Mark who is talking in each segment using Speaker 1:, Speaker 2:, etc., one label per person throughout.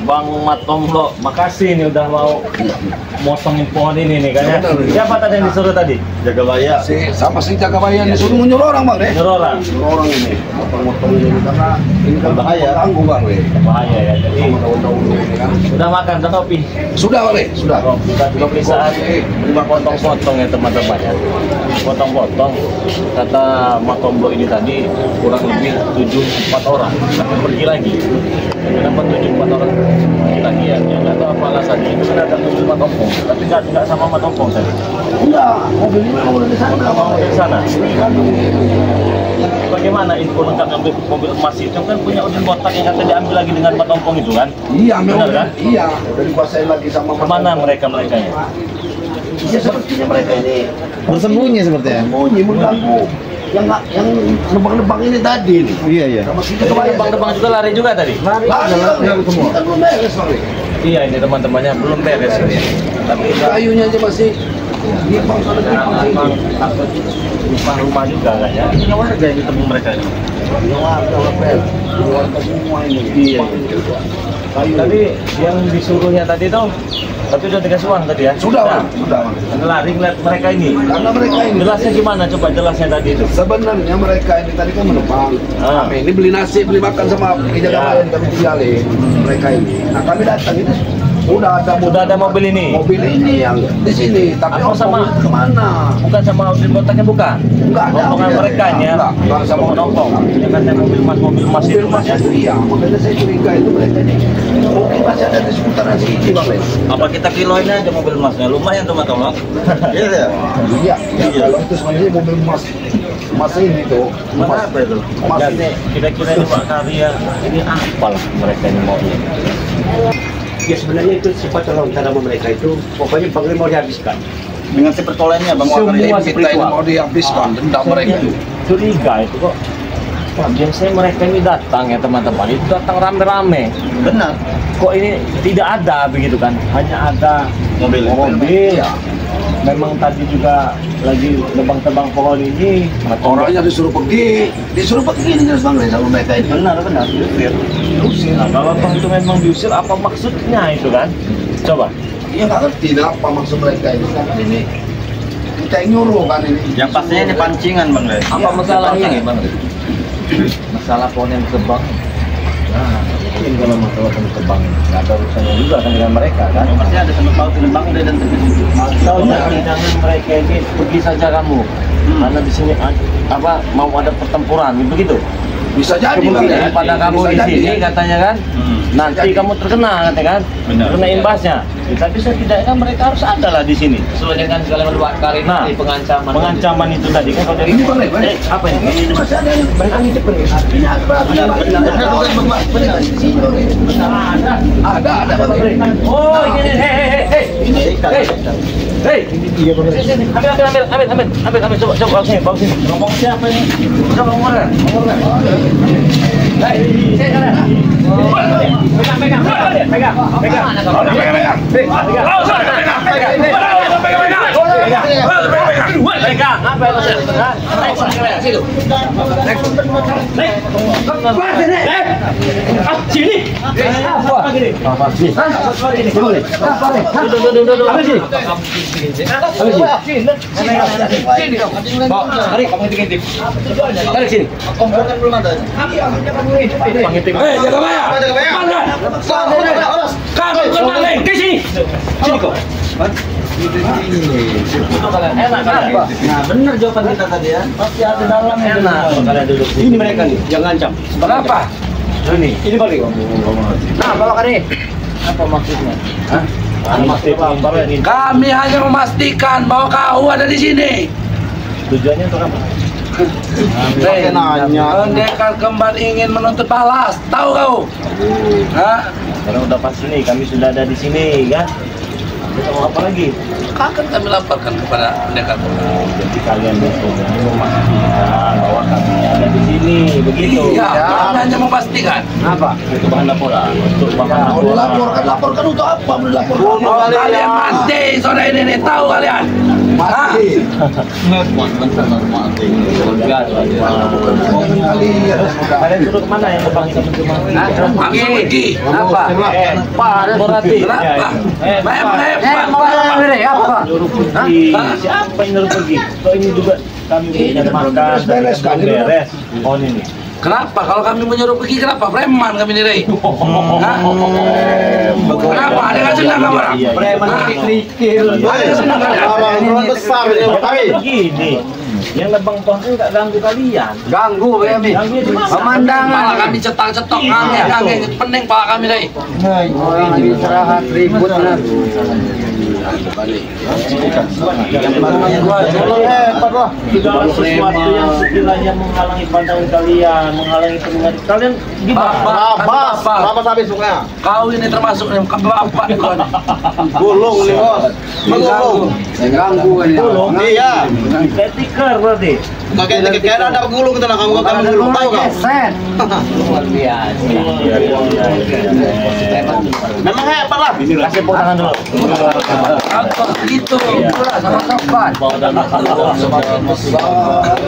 Speaker 1: Bang Matomblo, makasih nih udah mau motongin pohon ini nih kan ya. Siapa tadi yang disuruh tadi?
Speaker 2: Jagabaya.
Speaker 3: Sama si Jagabaya disuruh menyuruh orang bang deh.
Speaker 1: Nyuruh orang.
Speaker 3: Nyuruh orang ini motong ini karena ini kan
Speaker 2: Bahaya.
Speaker 3: ganggu bang deh.
Speaker 1: Bahaya ya. Jadi
Speaker 3: Sama daun-daun ini kan.
Speaker 1: udah makan, udah kopi.
Speaker 3: Sudah bang deh, sudah.
Speaker 1: Kopi saat potong-potong ya teman-teman ya. Potong-potong. Kata Matomblo ini tadi kurang lebih 4 orang. Tapi pergi lagi. Kenapa 4 orang pergi lagi ya? Ya nggak tahu apa alasannya. Itu kan ada mobil Matompong, tapi nggak sama Matompong tadi.
Speaker 3: Enggak, mobil ini memang udah di sana.
Speaker 1: Mau dari sana. Bagaimana info lengkap mobil emas itu kan punya Udin Botak yang kata diambil lagi dengan Matompong itu kan?
Speaker 3: Iya, memang
Speaker 1: benar kan?
Speaker 3: iya, udah dikuasain lagi sama
Speaker 1: Kemana mereka-merekanya?
Speaker 3: Ya sepertinya mereka ini
Speaker 2: Bersembunyi sepertinya.
Speaker 3: sembunyi mengganggu yang nebang-nebang ini tadi nih.
Speaker 2: Iya, iya.
Speaker 3: Sama si
Speaker 1: Jadi
Speaker 3: Jagabaya.
Speaker 1: Bang juga lari juga tadi?
Speaker 3: Lari semua. Kita belum beres bang.
Speaker 1: Iya, ini teman-temannya belum beres ini. Tapi
Speaker 3: Kayunya aja masih di bang sana di bang sini.
Speaker 1: takut rumah juga kayaknya. Ini warga yang ketemu mereka ini.
Speaker 3: Ini warga semua ini.
Speaker 1: Iya. Tadi yang disuruhnya tadi tuh, tapi udah dikasih uang tadi ya?
Speaker 3: Sudah bang, sudah bang.
Speaker 1: Lari ngeliat mereka ini.
Speaker 3: Karena mereka ini
Speaker 1: Jelasnya gimana? Coba jelasnya tadi itu.
Speaker 3: sebenarnya mereka ini tadi kan menebang. Kami ini beli nasi, beli makan sama Jagabaya yang kami tinggalin. Mereka ini. Nah kami datang itu udah
Speaker 1: Udah ada mobil ini.
Speaker 3: mobil ini yang di sini. Tapi
Speaker 1: Apa sama-
Speaker 3: kemana?
Speaker 1: Bukan sama Udin Botaknya bukan?
Speaker 3: Enggak ada.
Speaker 1: Rombongan mereka ya.
Speaker 3: Enggak sama
Speaker 1: Nompong. Ini kan mobil emas itu
Speaker 3: mobil
Speaker 1: Mas,
Speaker 3: masih
Speaker 1: ya.
Speaker 3: itu iya. Makanya saya curiga itu mereka ini mungkin masih ada di seputaran sini bang.
Speaker 1: Apa kita kiloin aja mobil emasnya? Lumayan tuh Matolok.
Speaker 2: Iya, iya.
Speaker 3: Iya. Kalau itu sebenarnya mobil emas ini tuh.
Speaker 1: Mana apa itu?
Speaker 3: Emas
Speaker 1: Dan
Speaker 3: ini.
Speaker 1: kira-kira ini Pak Karya, ini apalah mereka ini maunya?
Speaker 4: Ya sebenarnya itu sifat kalau cara mereka itu pokoknya panggil mau dihabiskan.
Speaker 2: Dengan si pertolennya Bang
Speaker 4: Semua
Speaker 2: Wakar.
Speaker 3: Kita
Speaker 4: spiritual.
Speaker 3: ini mau dihabiskan dendam mereka.
Speaker 1: Curiga itu kok. Wah, biasanya mereka ini datang ya teman-teman, itu datang rame-rame.
Speaker 2: Benar.
Speaker 1: Kok ini tidak ada begitu kan? Hanya ada
Speaker 2: Mobil.
Speaker 1: mobil. Memang tadi juga lagi tebang-tebang pohon ini.
Speaker 3: Orangnya disuruh pergi ini terus bang sama mereka ini.
Speaker 2: Benar, benar.
Speaker 3: Usir.
Speaker 1: Nah, kalau toh itu memang diusir, apa maksudnya itu kan? Coba.
Speaker 3: Iya nggak ngerti dah apa maksud mereka ini karena ini kita yang nyuruh kan ini.
Speaker 2: Yang pastinya ini pancingan Bang Le.
Speaker 1: Apa masalahnya nih Bang? Masalah pohon yang tebang. Nah, mungkin kalau masalah pohon tebang nggak ada urusannya juga kan dengan mereka kan?
Speaker 2: Pasti ada sama paut dengan Bang Le dan terkejut.
Speaker 1: Atau jangan mereka ini pergi saja kamu, karena di sini apa mau ada pertempuran begitu?
Speaker 3: Bisa jadi bang.
Speaker 1: Kemungkinan pada kamu
Speaker 3: Bisa
Speaker 1: di
Speaker 3: jadi,
Speaker 1: sini
Speaker 3: ya.
Speaker 1: katanya kan, nanti
Speaker 3: jadi.
Speaker 1: kamu terkena katanya kan,
Speaker 2: Benar.
Speaker 1: terkena imbasnya. Tapi setidaknya kan mereka harus ada lah di sini.
Speaker 4: Sesuai dengan segala Wakar ini
Speaker 1: Nah,
Speaker 4: pengancaman.
Speaker 1: pengancaman itu tadi kan kalau dari
Speaker 3: Ini Bang Le, Bang Le.
Speaker 1: apa ini?
Speaker 3: Ini masih ada yang mereka ngintip bang. Ini ada ada bang.
Speaker 1: Oh ini nih, ambil, coba sini, bawa sini. Ngomong siapa ini? Coba ngomongnya. Pegang, apa itu? Sini. Apa gini? Apa sih? Tarik sini.
Speaker 3: Jagabaya.
Speaker 1: Kamu kenalin ke sini. Sini kok. Enak kan?
Speaker 2: Nah, benar jawaban kita tadi ya.
Speaker 1: Pasti ada dalam enak. Kalian duduk sini.
Speaker 4: Ini mereka nih, jangan ancam.
Speaker 1: Berapa? Ini.
Speaker 4: Ini balik.
Speaker 1: Nah, bawa kali. Apa maksudnya? Hah? Maksudnya
Speaker 3: Kami hanya memastikan bahwa kau ada di sini.
Speaker 1: tujuannya untuk apa?
Speaker 2: Pakai nanya.
Speaker 3: Pendekar kembar ingin menuntut balas. Tahu kau? Hah?
Speaker 1: Karena udah pas sini, kami sudah ada di sini, kan? Mau apa lagi?
Speaker 5: Akan kami laporkan kepada pendekar.
Speaker 1: Jadi kalian itu memastikan bahwa kami ada di sini, begitu.
Speaker 5: Iya, kami hanya memastikan.
Speaker 1: Apa? Itu bahan laporan. Untuk bahan
Speaker 3: Mau dilaporkan untuk apa? Mau dilaporkan.
Speaker 5: Oh, kalian mati, sore ini nih, tahu kalian?
Speaker 3: Mati.
Speaker 1: Kalian suruh kemana yang bang ini?
Speaker 5: Kami pergi.
Speaker 4: Apa?
Speaker 1: Pak, berarti.
Speaker 5: Kenapa?
Speaker 4: Apa?
Speaker 1: Nyuruh pergi. Siapa yang nyuruh pergi? Kok ini juga kami punya makan,
Speaker 3: beres kan?
Speaker 1: beres. Oh ini.
Speaker 5: Kenapa? Kalau kami menyuruh pergi, kenapa? Preman kami nih, Rey. Kenapa? Ada nggak senang kamu?
Speaker 1: Preman kerikil.
Speaker 5: Ada nggak senang kalian?
Speaker 2: Orang besar ini.
Speaker 1: Begini, yang lebang pohon itu nggak ganggu kalian.
Speaker 4: Ganggu kami. Pemandangan.
Speaker 5: Pala kami cetak-cetok kami, pening pala kami, Rey.
Speaker 4: Oh, ini istirahat ribut benar.
Speaker 1: Segala sesuatu yang sekiranya menghalangi pandangan kalian, menghalangi pendengaran kalian gimana?
Speaker 2: Babas habis pokoknya.
Speaker 5: Kau ini termasuk nih, bapak kau nih.
Speaker 2: Gulung nih bos. Menggulung.
Speaker 4: Ganggu kan ya.
Speaker 1: Gulung?
Speaker 2: Iya.
Speaker 1: Tikar berarti.
Speaker 2: Kayak ada gulung itu nah kamu gulung tahu kau?
Speaker 4: Set.
Speaker 2: Memang hebat lah.
Speaker 1: Kasih tepuk tangan dulu.
Speaker 5: Apa gitu?
Speaker 4: Itulah sama tempat.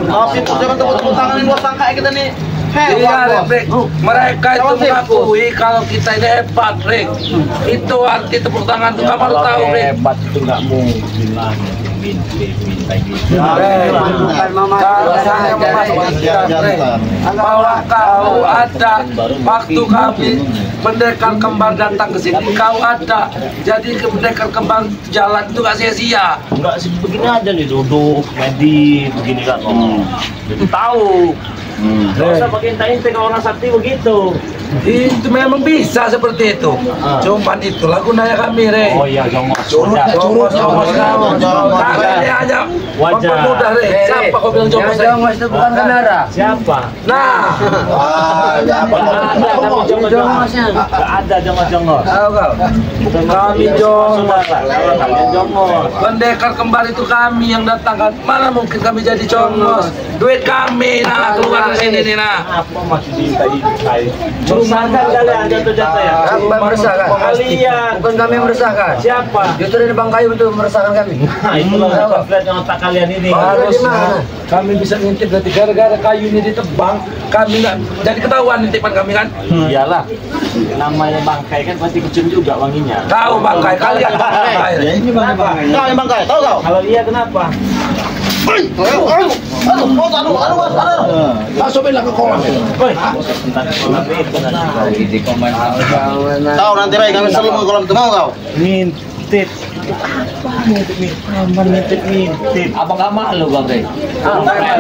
Speaker 2: Maaf itu jangan tepuk tangan bos sangka kita nih.
Speaker 5: Iya, Rek. Mereka itu mengakui kalau kita ini hebat, Rek. Itu arti tepuk tangan tuh kamu harus tahu, Rek.
Speaker 1: Hebat itu nggak mungkin lah. Minta gitu.
Speaker 4: Bukan mama.
Speaker 5: Kalau saya memastikan, Rek, bahwa kau ada waktu kami pendekar kembar datang ke sini, kau ada. Jadi pendekar kembar jalan itu gak sia-sia.
Speaker 1: Enggak sih begini aja nih duduk, medit begini kan. Jadi tahu. Nggak usah pakai intai-intai kalau orang sakti begitu.
Speaker 5: Itu memang bisa seperti itu. Cuman itulah gunanya kami, Rek.
Speaker 1: Oh iya, jongos.
Speaker 5: Jongos kamu. Kalian hanya
Speaker 1: Wajah.
Speaker 5: mempermudah, Rek. Siapa kau bilang jongos, Rek?
Speaker 4: Jongos itu bukan kamera.
Speaker 1: Siapa?
Speaker 5: Nah,
Speaker 1: Ada kami jongos-jongos. Nggak ada jongos-jongos.
Speaker 5: tahu kau? Kami jongos.
Speaker 1: Kalian jongos.
Speaker 5: Pendekar kembar itu kami yang datangkan. Mana mungkin kami jadi jongos? Duit kami, nah keluar dari sini nih, nah.
Speaker 1: Apa masih diintai-intai? Meresahkan kalian jatuh-jatuh ya?
Speaker 4: Apa meresahkan?
Speaker 1: Kalian.
Speaker 4: Bukan kami yang meresahkan.
Speaker 1: Siapa?
Speaker 4: Justru ini Bang Kayu itu meresahkan kami.
Speaker 1: Nah, itulah lihat yang otak kalian ini.
Speaker 5: Harusnya kami bisa ngintip berarti gara-gara kayu ini ditebang, kami nggak jadi ketahuan intipan kami kan?
Speaker 1: Iyalah. Namanya bangkai kan pasti kecium juga wanginya.
Speaker 5: Tahu bangkai kalian.
Speaker 2: Ini Kau yang bangkai, tahu kau?
Speaker 1: Kalau iya kenapa?
Speaker 3: Langsung bilang ke kolam itu.
Speaker 1: Woi, tentang kolam itu nanti.
Speaker 4: Di komen.
Speaker 2: Tahu nanti Ray kami selalu ke kolam itu mau kau?
Speaker 1: Ngintip. Apa ngintip nih? Aman ngintip.
Speaker 4: Apa nggak malu Bang Rey?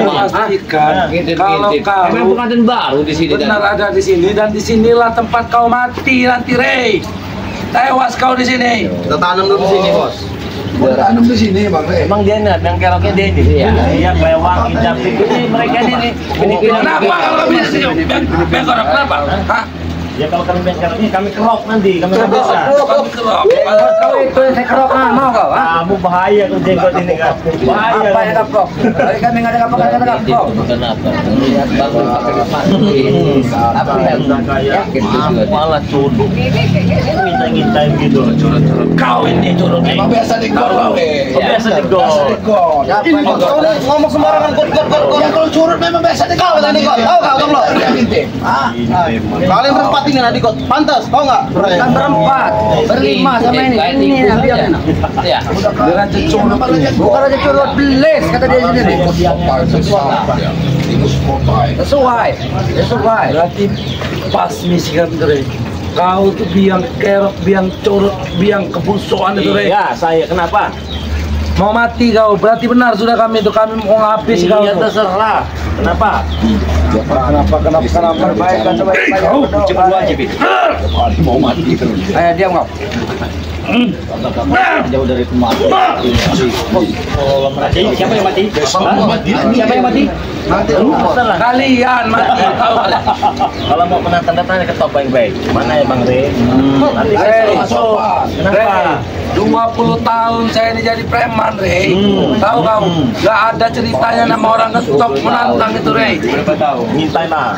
Speaker 5: Memastikan kalau kau
Speaker 4: Emang pengantin baru di sini
Speaker 5: benar ada di sini dan disinilah tempat kau mati nanti, Rey. Tewas kau di sini.
Speaker 2: Kita tanam dulu di sini bos.
Speaker 3: Mau tanam di sini Bang Rey.
Speaker 1: Emang dia nih, yang keroknya dia ini. Iya, kayak wangi capit. Ini mereka ini.
Speaker 5: Kenapa kalau kami di sini? Bengkok, kenapa? Hah?
Speaker 1: Ya kalau kami bengkel ini kami kerok nanti, kami nggak bisa.
Speaker 5: Kami kerok.
Speaker 4: Kau itu yang saya kerok mau kau?
Speaker 1: Kamu bahaya tuh jenggot ini kan. Bahaya.
Speaker 4: Apa yang kapok? Dari kami nggak ada kapok-kapok kapok.
Speaker 6: Kenapa? Lihat bangun pakai dipanggil. Apa yang yakin
Speaker 1: Malah cuduk. Ngintai-ngintai gitu.
Speaker 5: Kau ini curut nih.
Speaker 3: Emang biasa di gol Bang Rey.
Speaker 1: Biasa di gol.
Speaker 3: Biasa di gol.
Speaker 4: Siapa yang
Speaker 2: Kau nih ngomong sembarangan kau.
Speaker 3: Ya kalau curut memang biasa di
Speaker 2: Kau tadi kau, tahu kau kamu?
Speaker 3: Yang intip.
Speaker 2: Kalian berempat ini nanti kau pantas, tahu nggak?
Speaker 4: Kan berempat, berlima sama ini. Ini nabi yang enak.
Speaker 6: Ya.
Speaker 4: Bukan aja curut beles kata dia sendiri. Sesuai, sesuai.
Speaker 5: Berarti pas misi kami Rey. Kau tuh biang kerok, biang curut, biang kebusuan itu, Rey.
Speaker 1: Iya, saya kenapa?
Speaker 5: Mau mati kau, berarti benar sudah kami itu kami mau ngapis kau.
Speaker 1: Iya terserah. Kenapa?
Speaker 4: Kenapa perbaikan sebaik-baiknya.
Speaker 1: Kau cuma dua aja, Bit.
Speaker 3: Mau mati terus.
Speaker 4: Ayo diam kau.
Speaker 6: Jauh dari kemana?
Speaker 1: Siapa yang mati?
Speaker 6: Siapa yang mati?
Speaker 5: Kalian mati kau.
Speaker 1: Kalau mau menang tanda tanya ke top baik-baik. Mana ya Bang Rey? Nanti saya
Speaker 5: Rey,
Speaker 1: masuk. Kenapa?
Speaker 5: 20 tahun saya ini jadi preman, Rey. Tahu kamu? Gak ada ceritanya nama orang ngetok menantang itu, Rey.
Speaker 1: Berapa tahun? Ngintai lah.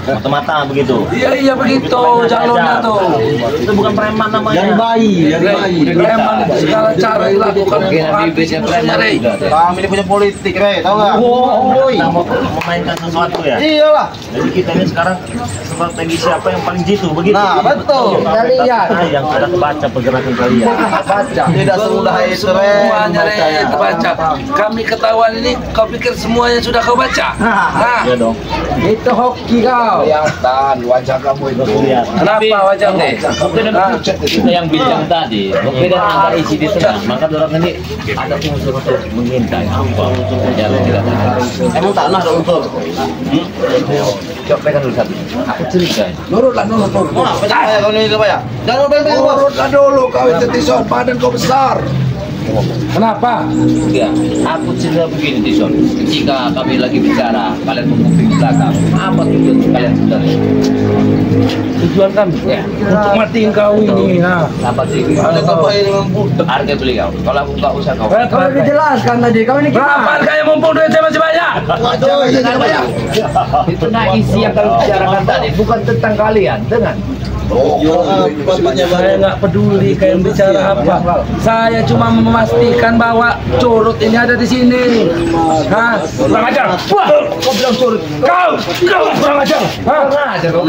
Speaker 1: Mata-mata begitu.
Speaker 5: Iya begitu jalurnya tuh.
Speaker 1: Itu bukan preman namanya.
Speaker 2: Dari bayi, dari bayi.
Speaker 5: Preman itu segala cara dilakukan. Rey.
Speaker 2: Kami ini punya politik, Rey, tahu nggak?
Speaker 1: Kita mau memainkan sesuatu ya.
Speaker 2: Iyalah.
Speaker 1: Jadi kita ini sekarang strategi siapa yang paling jitu begitu.
Speaker 2: Nah, betul.
Speaker 1: Kita lihat. Yang sudah baca pergerakan kalian.
Speaker 5: Baca.
Speaker 2: Tidak semudah itu, Rey.
Speaker 5: Semuanya, Rey, itu baca. Kami ketahuan ini, kau pikir semuanya sudah kau baca? Nah,
Speaker 1: Iya dong.
Speaker 4: Itu hoki kau.
Speaker 3: Kelihatan wajah kamu itu.
Speaker 1: Lihat.
Speaker 5: kenapa wajahmu?
Speaker 6: Kita yang bincang tadi, berbeda antara isi di tengah. Maka orang ini ada unsur untuk mengintai apa jalan kita.
Speaker 2: Emang tanah ada unsur.
Speaker 6: Coba pegang dulu satu. Aku curiga.
Speaker 3: Nurutlah, nurut.
Speaker 2: Wah, percaya kau ini apa ya? Jangan bebek, Bos.
Speaker 3: Nurutlah dulu kau itu Tison, badan kau besar.
Speaker 5: Kenapa?
Speaker 6: Ya, aku cerita begini Tison. Ketika kami lagi bicara, kalian menguping belakang. Apa tujuan kalian sebenarnya?
Speaker 5: Tujuan kami
Speaker 6: Ya.
Speaker 5: untuk matiin kau ini. Nah,
Speaker 6: Apa sih?
Speaker 2: Ada apa ini mampu?
Speaker 6: Harga beliau. Kalau aku nggak usah kau.
Speaker 4: Kau lebih jelaskan tadi. Kau ini
Speaker 5: berapa
Speaker 4: gimana?
Speaker 5: harganya mumpung duit saya masih banyak?
Speaker 3: Waduh, jangan banyak.
Speaker 6: Itu nah isi yang kalian bicarakan tadi bukan tentang kalian, dengan.
Speaker 5: Saya nggak peduli kalian bicara apa. Saya cuma memastikan bahwa curut ini ada di sini. Hah? Kurang ajar. Wah, kau bilang curut. Kau kurang ajar. Hah?
Speaker 6: Kurang ajar kau.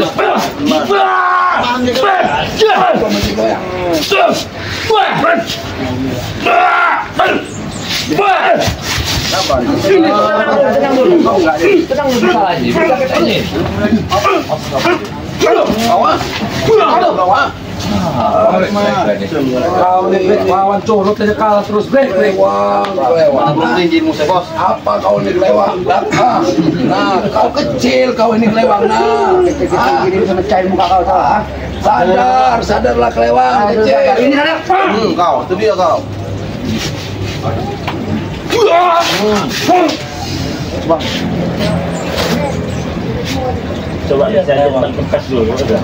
Speaker 6: Tenang dulu. Tenang dulu salah aja. Bukan kita ini.
Speaker 5: Kau nih lawan curut aja kalah terus break.
Speaker 2: Mana izin Musa, Bos?
Speaker 3: Apa kau ini kelewang? Nah, kau kecil, kau ini kelewang. Nah,
Speaker 4: Gini bisa mecahin muka kau salah.
Speaker 3: sadarlah kelewang. Kecil.
Speaker 4: Ini sadar.
Speaker 2: Kau, itu dia kau.
Speaker 1: Coba saya tempat bekas dulu. Udah.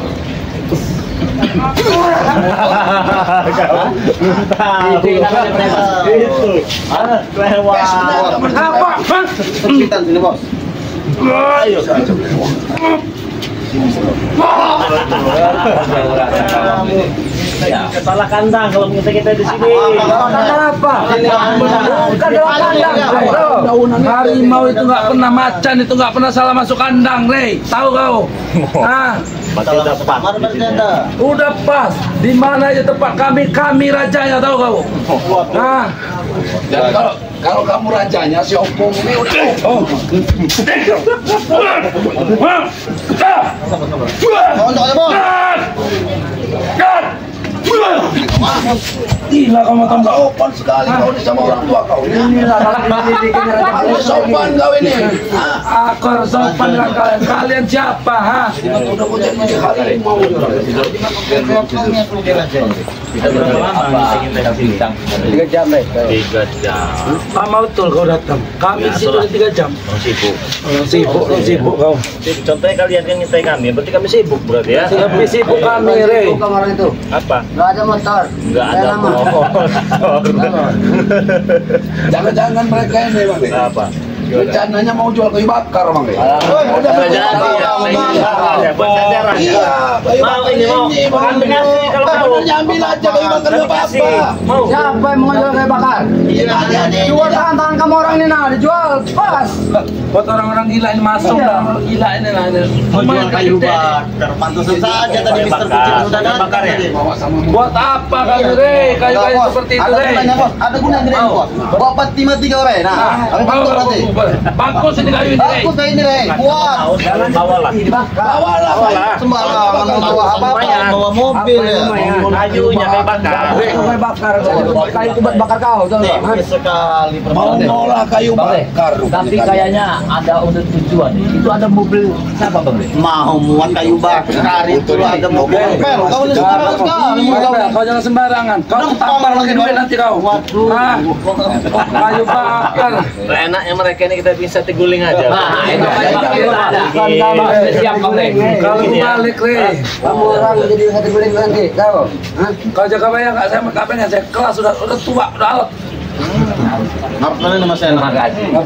Speaker 6: Itu namanya preman.
Speaker 1: Itu. Lewat.
Speaker 5: Apa? Hah?
Speaker 2: Sekitar sini, Bos.
Speaker 1: Ayo.
Speaker 6: Ya.
Speaker 1: Salah kandang kalau kita di sini.
Speaker 5: Kenapa? Bukan dalam kandang. Harimau itu nggak pernah macan, itu nggak pernah salah masuk kandang, Rey. Tahu kau? Nah,
Speaker 1: Udah pas.
Speaker 5: udah pas. Di mana aja tempat kami rajanya, tahu kau? Nah,
Speaker 3: Dan kalau kamu rajanya si Opung ini udah
Speaker 2: Kontok ya, Bos.
Speaker 5: gila kamu tahu nggak?
Speaker 3: sopan sekali kau ini sama orang tua kau. Kamu sopan kau ini.
Speaker 5: Aku harus sopan dengan kalian. Kalian siapa? Ha?
Speaker 3: Udah mau jadi harimau.
Speaker 6: Kita berapa bintang?
Speaker 4: 3 jam, Rey.
Speaker 1: 3 jam.
Speaker 5: Lama betul kau datang. Kami di situ 3 jam. Sibuk kau.
Speaker 1: Contohnya kalian yang ngintai kami, berarti kami sibuk berarti ya?
Speaker 5: Lebih sibuk kami, Rey.
Speaker 4: Bukan orang itu.
Speaker 1: Apa?
Speaker 4: Gak ada motor.
Speaker 1: Enggak ada motor.
Speaker 3: Jangan-jangan mereka ini bang.
Speaker 1: Apa?
Speaker 3: Rencananya mau jual kayu bakar bang.
Speaker 1: Udah jadi ya. Buat sasaran.
Speaker 3: Iya, kayu
Speaker 1: Mau
Speaker 3: bakar
Speaker 1: ini mau. Kami kasih kalau mau.
Speaker 3: Benernya ambil aja kayu bakar nggak apa-apa.
Speaker 1: Mau.
Speaker 4: Siapa yang mau jual kayak bakar? Jual tangan kamu orang ini nah, dijual pas.
Speaker 5: Buat orang-orang gila ini masuk, orang gila ini lah.
Speaker 2: Mau jual kayu bakar. Pantesan saja tadi Mister Kucing udah
Speaker 1: bakar ya?
Speaker 5: Buat apa kami, Rey? Kayu-kayu seperti itu,
Speaker 2: Ada
Speaker 5: Rey.
Speaker 2: gunanya, Bos. Ada gunanya, Rey, Bos. Bawa peti mati kau, Rey. Nah, kami bantu nanti.
Speaker 5: Bangkus ini kayu ini, Rey.
Speaker 2: Bagus kayak ini, Rey. Kuat.
Speaker 1: Bawalah.
Speaker 3: Bawalah.
Speaker 2: Sembarangan mau bawa apa-apa, bawa mobil ya.
Speaker 1: Kayunya kayak bakar.
Speaker 4: Kayu bakar. Kayu itu buat bakar kau, tahu nggak?
Speaker 2: Tipis sekali
Speaker 3: Mau ngolah kayu bakar.
Speaker 6: Tapi kayaknya ada untuk tujuan. Itu ada mobil siapa bang?
Speaker 2: mau muat kayu bakar itu ada mobil. Kau ini sembarangan sekali.
Speaker 5: Kau jangan sembarangan. Kau tampar lagi duit nanti kau. Kayu bakar.
Speaker 1: Enaknya mereka ini ini kita bikin sate guling aja.
Speaker 6: Nah, itu siap Bang Rey.
Speaker 5: Kalau balik Rey,
Speaker 2: Kamu orang jadi sate guling nanti, kau.
Speaker 5: kalau jaga bayang nggak saya pengen saya kelas sudah tua udah alat.
Speaker 2: Apa nih Mas enak?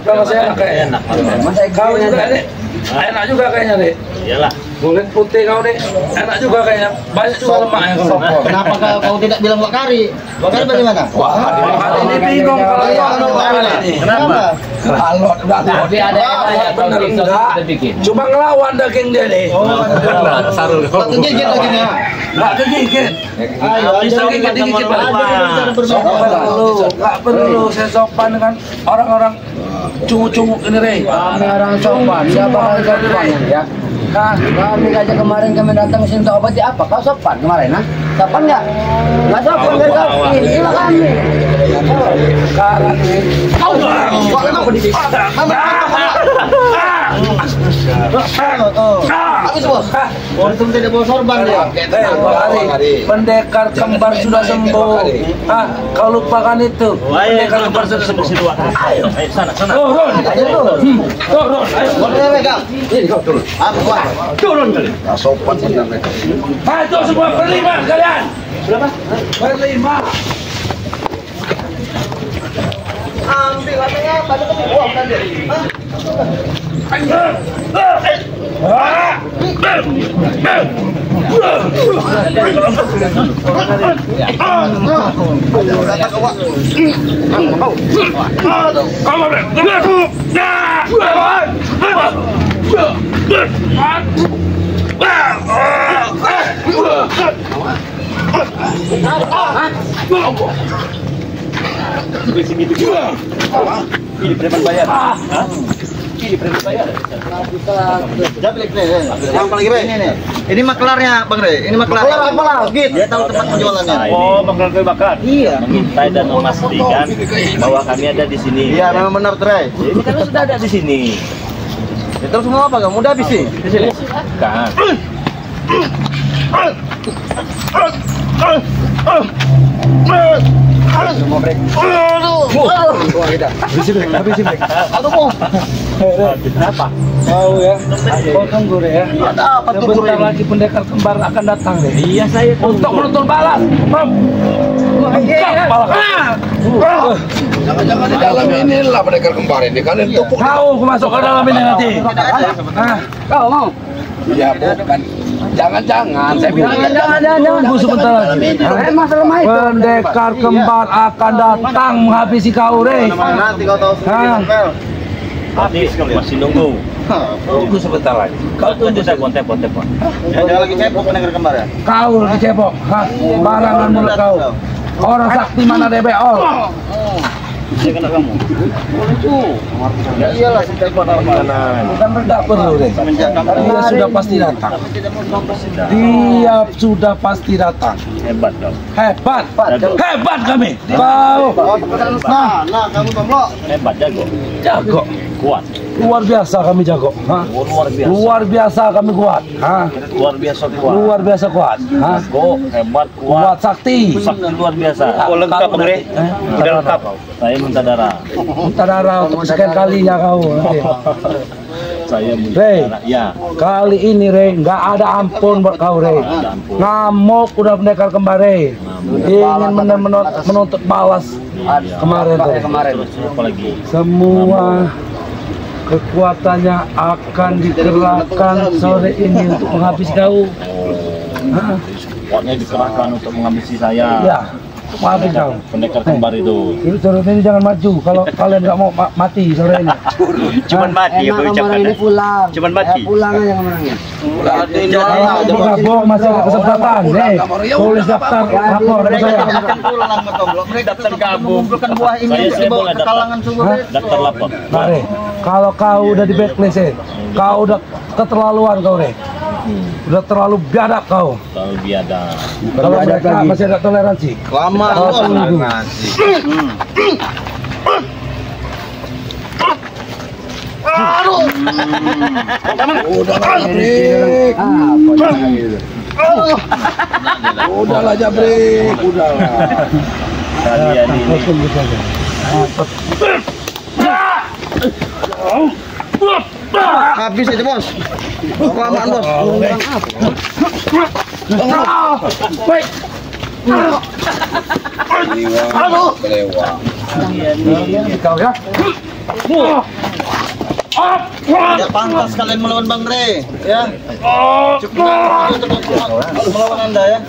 Speaker 5: Kalau saya kayak
Speaker 1: Enak.
Speaker 2: Mas
Speaker 5: kau juga nih enak juga kayaknya nih.
Speaker 1: Iyalah.
Speaker 5: Kulit putih kau nih enak juga kayaknya. Banyak juga lemaknya kau.
Speaker 2: Kenapa kau tidak bilang Wak Kari? Wak Kari bagaimana?
Speaker 5: Wah, ini bingung kalau ini.
Speaker 1: Kenapa?
Speaker 5: Kalau udah
Speaker 6: Tapi ada yang
Speaker 5: bener enggak.
Speaker 6: kita bikin.
Speaker 5: Cuma ngelawan daging dia nih.
Speaker 1: Sarul.
Speaker 2: Tak kegigit lagi nih.
Speaker 5: Nggak kegigit.
Speaker 2: Ayo,
Speaker 5: Bisa
Speaker 2: jadi
Speaker 5: gigit-gigit
Speaker 2: kata
Speaker 5: nggak perlu. Saya sopan dengan orang-orang cungu-cungu ini Rey.
Speaker 2: Kami orang sopan, siapa kali kau ya? Kami aja kemarin kami datang ke sini untuk obati apa? Kau sopan kemarin, ha? Sopan nggak? Nggak sopan kan kau? Inilah kami.
Speaker 5: Sekarang nih.
Speaker 2: Kok kenapa di Habis bos. Untung tidak bawa sorban ya.
Speaker 5: Pendekar kembar sudah sembuh. Kau lupakan itu. Pendekar kembar sudah sembuh.
Speaker 1: Ayo, sana.
Speaker 5: Turun. Turun. Ayo.
Speaker 2: Boleh pegang. Ini kau turun. Apa buat?
Speaker 5: Turun kali.
Speaker 3: Sopan benar mereka.
Speaker 5: Maju semua berlima kalian. Berapa? Berlima.
Speaker 2: Ambil katanya, pada kamu buang tadi.
Speaker 1: Ini preman bayar. Ini preman bayar.
Speaker 2: Yang paling gede ini. Ini maklarnya Bang Rey. Ini maklar. Maklar git. Dia tahu tempat penjualannya.
Speaker 1: Oh, bakal kue bakar.
Speaker 2: Iya.
Speaker 1: Mengintai dan memastikan bahwa kami ada di sini.
Speaker 2: Iya, memang benar Trey.
Speaker 1: Ini kan sudah ada di sini.
Speaker 2: Itu semua apa? Kamu udah habis sih di sini.
Speaker 1: Kan.
Speaker 2: Semua break. Aduh, mau.
Speaker 1: Kenapa?
Speaker 5: Tahu ya. Kau tunggu deh ya.
Speaker 2: Ada apa tuh bro?
Speaker 5: Sebentar lagi pendekar kembar akan datang deh.
Speaker 1: Iya, saya
Speaker 5: Untuk menuntut balas.
Speaker 3: Jangan-jangan di dalam inilah pendekar kembar ini kalian tupuk.
Speaker 5: Kau masuk ke dalam ini nanti.
Speaker 2: Kau mau?
Speaker 3: Ya bukan. Jangan-jangan saya bilang
Speaker 2: Jangan.
Speaker 5: Tunggu sebentar lagi.
Speaker 2: Masalah itu.
Speaker 5: Pendekar kembar akan datang menghabisi kau, Rey.
Speaker 2: Nanti kau tahu sendiri.
Speaker 1: masih nunggu.
Speaker 5: Tunggu sebentar lagi.
Speaker 1: Kau tunggu saya konten.
Speaker 2: Jangan lagi cebok pendengar kembar ya.
Speaker 5: Kau lagi cebok. Barangan mulut kau. Orang sakti mana DBO?
Speaker 1: Saya kena kamu.
Speaker 2: Ya iyalah setiap
Speaker 1: Mana?
Speaker 5: Tidak perlu, Rey. Dia sudah pasti datang. Dia sudah pasti datang.
Speaker 1: Hebat dong.
Speaker 5: Hebat kami. Kau
Speaker 2: Nah, kamu tombol.
Speaker 1: Hebat jago.
Speaker 5: jago.
Speaker 1: Kuat.
Speaker 5: Luar biasa kami jago.
Speaker 1: Luar biasa.
Speaker 5: Luar biasa kami kuat.
Speaker 1: Luar biasa kuat.
Speaker 5: Luar biasa kuat.
Speaker 1: Jago, hebat,
Speaker 5: Kuat
Speaker 1: kuat.
Speaker 5: sakti.
Speaker 1: Sakti luar biasa.
Speaker 5: Lengkap, Bre.
Speaker 1: Udah lengkap. Saya minta darah.
Speaker 5: Minta darah untuk sekian kalinya kau.
Speaker 1: Saya minta
Speaker 5: Rey.
Speaker 1: darah. Ya.
Speaker 5: Kali ini Rey, nggak ada ampun buat kau Rey. Ngamuk udah pendekar kembar Rey. Ingin menuntut balas kemarin tuh.
Speaker 1: Terus apa lagi?
Speaker 5: Semua kekuatannya akan dikerahkan sore ini untuk menghabisi kau.
Speaker 1: Kuatnya dikerahkan untuk menghabisi saya.
Speaker 5: Ya, menghabisi kau.
Speaker 1: Pendekar kembar itu.
Speaker 5: Sore ini jangan maju kalau kalian nggak mau mati sore ini.
Speaker 1: Cuman mati ya ucapkan.
Speaker 2: pulang.
Speaker 1: Cuman mati.
Speaker 2: Pulang aja kemarinnya.
Speaker 5: Bergabung masih ada kesempatan. Tulis daftar lapor ke saya.
Speaker 2: Pulang sama tombol. Mereka
Speaker 1: Daftar gabung.
Speaker 2: mengumpulkan buah ini
Speaker 1: Saya
Speaker 2: dibawa
Speaker 1: boleh
Speaker 2: ke
Speaker 1: daftar.
Speaker 2: kalangan sumber.
Speaker 5: Hah?
Speaker 1: Daftar lapor.
Speaker 5: Mari, kalau kau udah di blacklistin, kau udah keterlaluan kau Rey. Udah terlalu biadab kau.
Speaker 1: Kalau biadab.
Speaker 5: Kalau mereka masih ada toleransi.
Speaker 2: Lama
Speaker 5: Kau tunggu.
Speaker 3: Udahlah Jabrik, udahlah.
Speaker 1: Kalian ini.
Speaker 5: Tunggu saja.
Speaker 3: Habis itu bos. Kelamaan bos.
Speaker 5: Baik.
Speaker 3: Aduh.
Speaker 5: Kau ya.
Speaker 3: Ya pantas kalian melawan Bang Re, ya. Cukup melawan Anda ya.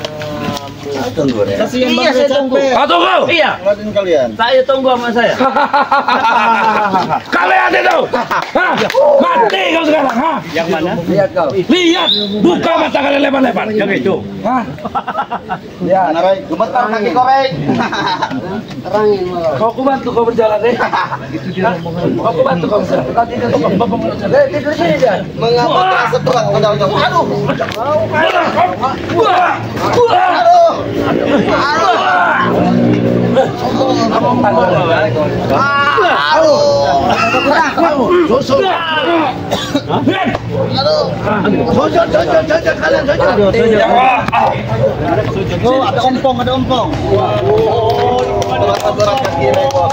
Speaker 3: Tunggu ya. Kasihan Bang Re capek.
Speaker 5: Tunggu. Iya.
Speaker 3: Ngeliatin kalian.
Speaker 6: Saya tunggu sama saya.
Speaker 5: Kalian itu. Mati kau sekarang.
Speaker 6: Yang mana?
Speaker 2: Lihat kau.
Speaker 5: Lihat, buka mata kalian lebar-lebar.
Speaker 6: Yang itu.
Speaker 2: Lihat.
Speaker 3: Gemetar kaki korek.
Speaker 2: Terangin malah.
Speaker 5: Kau bantu kau berjalan deh. Kau bantu kau berjalan. Tadi kan bapak berjalan.
Speaker 2: Tidur sini jangan.
Speaker 3: Mengapa terasa berat undang-undang? Aduh. Ada ompong. Berat kaki rekor.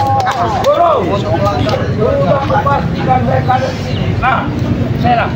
Speaker 5: Nah, merah.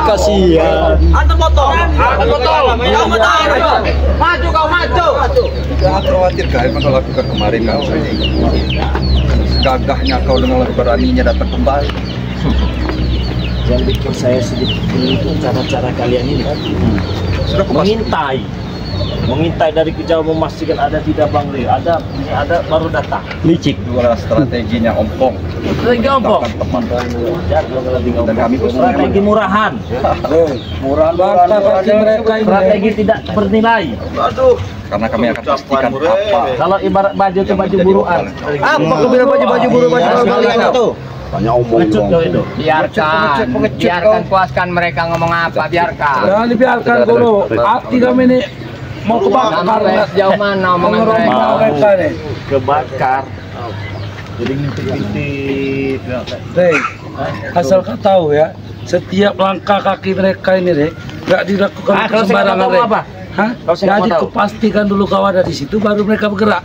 Speaker 3: Kasihan.
Speaker 2: Antar motor. Maju kau maju.
Speaker 7: Jangan khawatir kau yang kau lakukan kemarin kau. Gagahnya kau dengan beraninya datang kembali.
Speaker 1: Yang bikin saya sedikit itu cara-cara kalian ini.
Speaker 7: Sudah
Speaker 1: mengintai dari kejauh, memastikan ada tidak Bang Re, ada baru datang. Licik.
Speaker 7: Itu adalah strateginya ompong.
Speaker 1: Strategi ompong.
Speaker 7: Teman
Speaker 1: Dan kami strategi murahan. Strategi tidak bernilai.
Speaker 7: karena kami akan pastikan apa.
Speaker 1: Kalau ibarat baju itu baju buruan.
Speaker 2: Apa kau bilang baju buru kalian itu?
Speaker 3: Banyak omong
Speaker 1: itu.
Speaker 2: Biarkan puaskan mereka ngomong apa, biarkan.
Speaker 5: Jangan dibiarkan dulu. Hati kami ini mau kebakar.
Speaker 2: Jauh mana omongan
Speaker 5: mereka nih?
Speaker 1: Kebakar. Jadi ngintip-ngintip.
Speaker 5: Hei, asal kau tahu ya, setiap langkah kaki mereka ini deh, nggak dilakukan sembarangan deh. Hah? Jadi kau pastikan dulu kau ada di situ, baru mereka bergerak.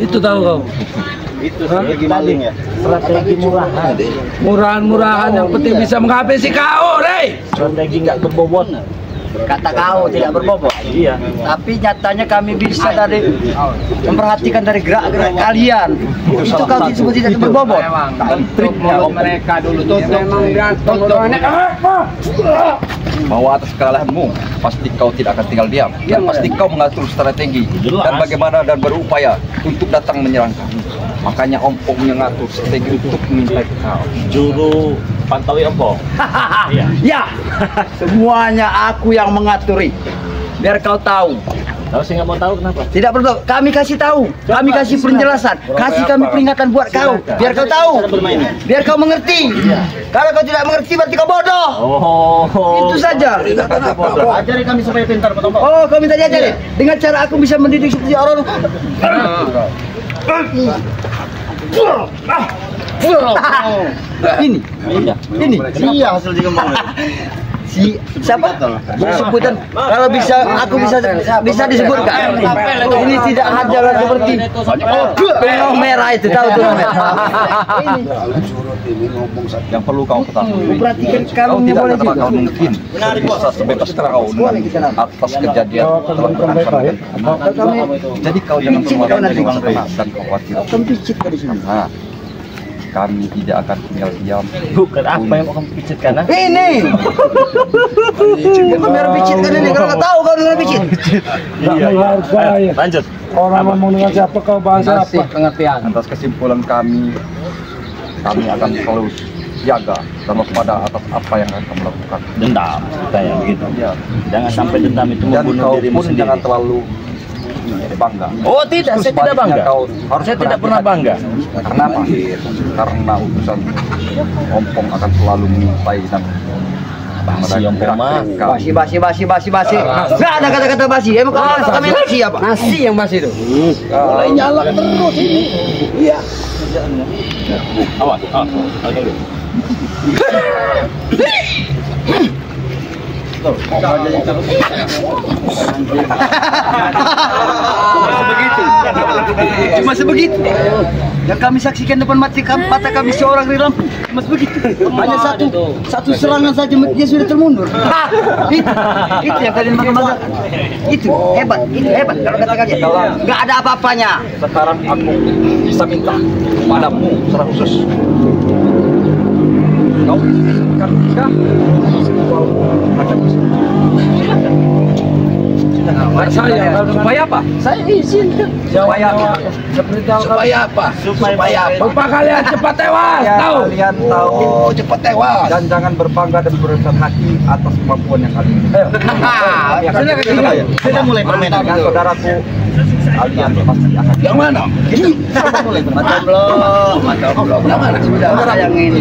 Speaker 5: Itu tahu kau.
Speaker 1: Itu strategi maling ya. Strategi murahan.
Speaker 5: Murahan yang penting bisa menghabisi kau, deh.
Speaker 1: Strategi nggak berbobot.
Speaker 2: Kata kau tidak berbobot.
Speaker 1: Iya.
Speaker 2: Tapi nyatanya kami bisa dari memperhatikan dari gerak-gerak kalian. Itu kau disebut tidak berbobot.
Speaker 1: Trik mulut mereka dulu tuh.
Speaker 7: Bahwa atas kekalahanmu, pasti kau tidak akan tinggal diam. Dan pasti kau mengatur strategi dan bagaimana dan berupaya untuk datang menyerang kau. Makanya ompong mengatur strategi untuk mengintai kau.
Speaker 1: Juru pantaui ompong. Iya.
Speaker 2: Ya, semuanya aku yang mengaturi. Biar kau tahu.
Speaker 1: Kalau saya nggak mau tahu kenapa?
Speaker 2: Tidak perlu. Kami kasih tahu. Kami kasih penjelasan. Kasih kami peringatan buat kau. Biar kau tahu. Biar kau mengerti. Kalau kau tidak mengerti berarti kau bodoh.
Speaker 1: Oh.
Speaker 2: Itu saja.
Speaker 1: Ajari kami supaya pintar, Pak Tompok.
Speaker 2: Oh, kau minta diajari. Dengan cara aku bisa mendidik seperti orang. Ini.
Speaker 3: iya hasil juga mau
Speaker 2: Siapa? Sebutan. Kalau bisa aku bisa disebutkan. Ini tidak hanya seperti benang merah itu, tahu tuh.
Speaker 7: Yang perlu kau ketahui,
Speaker 2: Perhatikan
Speaker 7: kau
Speaker 2: kamu
Speaker 7: tidak
Speaker 2: boleh
Speaker 7: bakal
Speaker 2: juga.
Speaker 7: mungkin bisa sebebas kau dengan atas kejadian telah berlangsung. Jadi kau jangan terlalu tenang dan khawatir.
Speaker 2: Kamu picit di sini.
Speaker 7: Nah, kami tidak akan tinggal diam.
Speaker 1: Bukan apa yang mau kamu picitkan, ha?
Speaker 2: Ini. Bukan biar picitkan ini. Kalau nggak tahu kau dengan picit.
Speaker 5: Menghargai.
Speaker 1: Lanjut.
Speaker 5: Orang ngomong dengan siapa kau bahasa apa?
Speaker 2: Pengertian.
Speaker 7: Atas kesimpulan kami, kami akan selalu jaga dan waspada atas apa yang akan kamu lakukan.
Speaker 6: Dendam, kayak begitu.
Speaker 7: Ya.
Speaker 6: Jangan sampai dendam itu
Speaker 7: Dan
Speaker 6: membunuh
Speaker 7: kau
Speaker 6: dirimu
Speaker 7: pun
Speaker 6: sendiri.
Speaker 7: jangan terlalu bangga.
Speaker 6: Oh tidak, saya tidak bangga. Saya tidak pernah bangga.
Speaker 7: Karena apa? Karena utusan ompong akan selalu mengintai dan
Speaker 6: Basi ompong mah.
Speaker 2: Basi. Nggak ada kata-kata basi. Emang kami nasi apa? Nasi yang basi itu.
Speaker 7: mulai nyala terus ini. Iya.
Speaker 1: Awas, oke.
Speaker 2: Cuma sebegitu. Yang kami saksikan depan mata kami seorang di Lampung. Cuma sebegitu. Hanya satu serangan saja dia sudah termundur. Itu yang kalian bangga. Itu hebat kalau kata kalian. Nggak ada apa-apanya.
Speaker 7: Sekarang aku bisa minta padamu secara khusus. Kau kan sudah saya supaya apa? Saya izin. Supaya apa? Supaya apa? Supaya apa?
Speaker 5: Supaya kalian cepat tewas,
Speaker 7: Ya,
Speaker 5: tahu?
Speaker 7: kalian tahu cepat tewas dan jangan berbangga dan berusaha hati atas kemampuan yang kalian miliki.
Speaker 3: Sudah mulai permainan.
Speaker 7: Dan saudaraku, kalian pasti akan
Speaker 5: Yang mana?
Speaker 2: Mata belum. Yang mana? Sudah sayang ini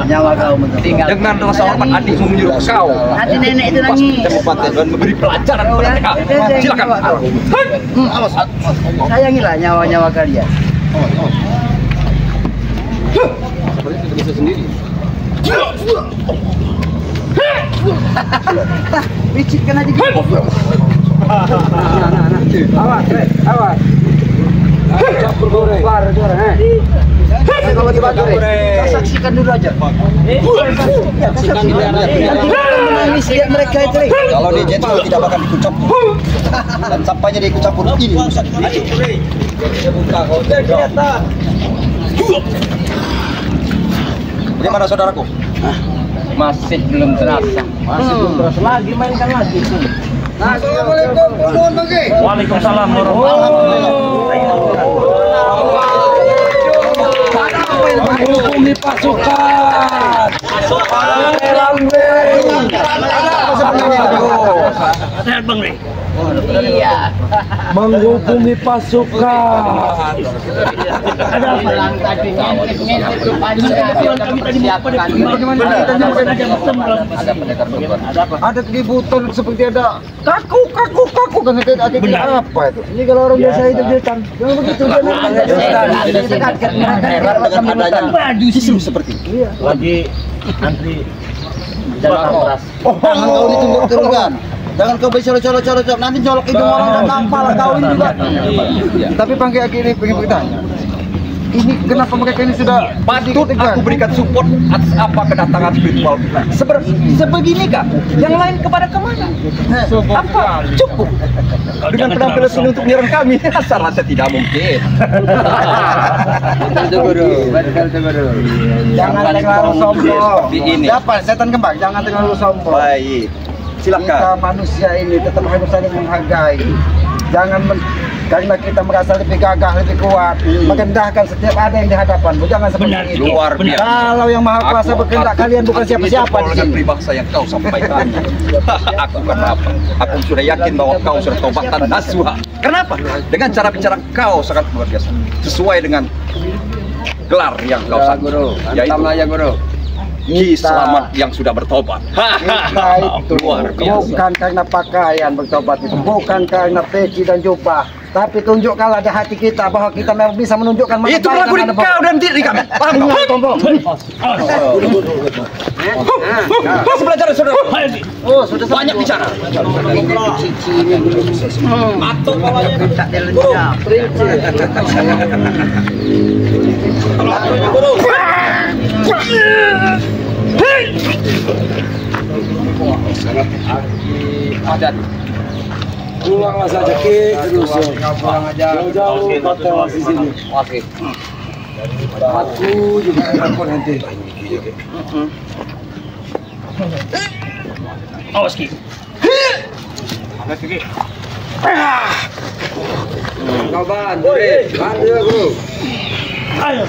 Speaker 2: nyawa kau tinggal.
Speaker 7: dengan rasa hormat adikmu menyuruh kau.
Speaker 2: Hati nenek itu
Speaker 7: Pasti
Speaker 2: nangis.
Speaker 7: tempatnya dan memberi pelajaran kepada mereka. Silakan.
Speaker 2: Awas. Sayangilah nyawa-nyawa kalian. Licitkan aja gitu. Awas. Campur goreng. Kalau dibantu saksikan dulu aja. Lihat mereka itu.
Speaker 3: Kalau di jet tidak bakal dikucap. Dan sampahnya dia campur ini rusak. Ini mana saudaraku?
Speaker 2: Masih belum terasa.
Speaker 6: Lagi mainkan lagi.
Speaker 3: Assalamualaikum.
Speaker 6: Waalaikumsalam warahmatullahi
Speaker 5: Menghubungi pasukan.
Speaker 6: Sehat Bang Rey.
Speaker 5: Menghubungi pasukan.
Speaker 7: Ada keributan seperti ada kaku kan ada apa itu? Ini kalau orang biasa hidup di hutan, jangan begitu.
Speaker 3: Justru seperti itu.
Speaker 1: Lagi antri jalan keras.
Speaker 3: Jangan kau ditunjuk-tunjukkan. Jangan kau bercolok-colok nanti colok hidung orang dan nampal kau ini juga.
Speaker 7: Tapi panggil ini pengen bertanya. Ini kenapa mereka ini sudah patut aku berikan support atas apa kedatangan spiritual kita? Sebegini kak, yang lain kepada kemana? Apa? Cukup dengan penampilan sini untuk menyerang kami? Rasa tidak mungkin.
Speaker 2: Jangan terlalu sombong.
Speaker 7: Seperti ini.
Speaker 2: Dapat setan kembang, jangan terlalu sombong.
Speaker 7: Baik,
Speaker 2: Kita
Speaker 7: silakan.
Speaker 2: manusia ini tetap harus saling menghargai. Karena kita merasa lebih gagah, lebih kuat, merendahkan setiap ada yang di hadapan. Jangan seperti itu.
Speaker 7: Luar biasa.
Speaker 2: Kalau yang maha kuasa berkehendak, kalian bukan siapa-siapa di
Speaker 7: dengan
Speaker 2: sini.
Speaker 7: peribahasa yang kau sampaikan. Aku kenapa? Aku sudah yakin bahwa kau sudah taubat nasuha. Kenapa? Dengan cara bicara kau sangat luar biasa. Sesuai dengan gelar yang kau sanggup. Yaitu
Speaker 2: Guru.
Speaker 7: Ki Selamat yang sudah bertobat.
Speaker 2: Kita itu
Speaker 7: Luar biasa.
Speaker 2: bukan karena pakaian bertobat itu, bukan karena peci dan jubah, tapi tunjukkanlah di hati kita bahwa kita memang bisa menunjukkan mana
Speaker 7: Itu
Speaker 2: baik
Speaker 7: berlaku di
Speaker 2: dan mana
Speaker 7: kau dan diri kami. Paham kau? Masih belajar saudara.
Speaker 2: Oh, sudah
Speaker 7: Banyak bicara.
Speaker 2: cici ini.
Speaker 7: Atau kalanya
Speaker 2: Tak ada lenyap.
Speaker 7: adat.
Speaker 5: Pulanglah saja ke dusun. Jauh-jauh kau tewas di sini.
Speaker 7: Oke.
Speaker 5: Aku juga akan nanti.
Speaker 6: Awas Ki.
Speaker 5: Kau bantu, bantu ya bro.
Speaker 6: Ayo.